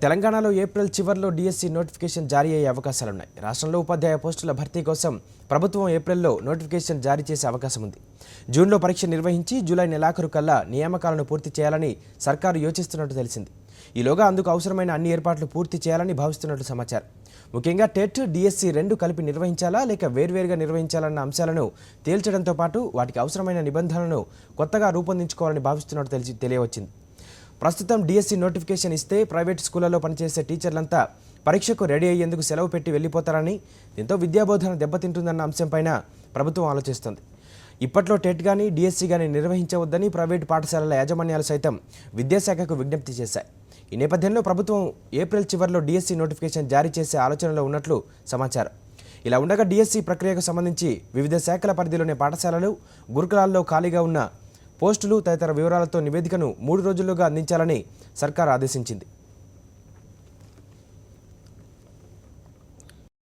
తెలంగాణలో ఏప్రిల్ చివర్లో DSC notification జారీ అయ్యే అవకాశాలున్నాయి. రాష్ట్రంలో ఉపాధ్యాయ పోస్టుల భర్తీ కోసం ప్రభుత్వం ఏప్రిల్లో నోటిఫికేషన్ జారీ చేసే అవకాశం ఉంది. జూన్లో పరీక్ష నిర్వహించి జూలై నెలాఖరు కల్లా నియామకాలను పూర్తి చేయాలని సర్కారు యోచిస్తున్నట్టు తెలిసింది. ఈలోగా అందుకు అవసరమైన అన్ని ఏర్పాట్లు పూర్తి చేయాలని భావిస్తున్నట్లు సమాచారం. ముఖ్యంగా టెట్, డిఎస్సి రెండు కలిపి నిర్వహించాలా లేక వేర్వేరుగా నిర్వహించాలన్న అంశాలను తేల్చడంతో పాటు వాటికి అవసరమైన నిబంధనలను కొత్తగా రూపొందించుకోవాలని భావిస్తున్నట్టు తెలియవచ్చింది. ప్రస్తుతం డిఎస్సి నోటిఫికేషన్ ఇస్తే ప్రైవేట్ స్కూళ్లలో పనిచేసే టీచర్లంతా పరీక్షకు రెడీ అయ్యేందుకు సెలవు పెట్టి వెళ్ళిపోతారని, దీంతో విద్యాబోధన దెబ్బతింటుందన్న అంశంపైన ప్రభుత్వం ఆలోచిస్తోంది. ఇప్పట్లో టెట్ కానీ డిఎస్సి కానీ నిర్వహించవద్దని ప్రైవేటు పాఠశాలల యాజమాన్యాలు సైతం విద్యాశాఖకు విజ్ఞప్తి చేశాయి. ఈ నేపథ్యంలో ప్రభుత్వం ఏప్రిల్ చివర్లో డిఎస్సి నోటిఫికేషన్ జారీ చేసే ఆలోచనలో ఉన్నట్లు సమాచారం. ఇలా ఉండగా డిఎస్సి ప్రక్రియకు సంబంధించి వివిధ శాఖల పరిధిలోని పాఠశాలలు, గురుకులాల్లో ఖాళీగా ఉన్న పోస్టులు తదితర వివరాలతో నివేదికను 3 రోజుల్లోగా అందించాలని సర్కారు ఆదేశించింది.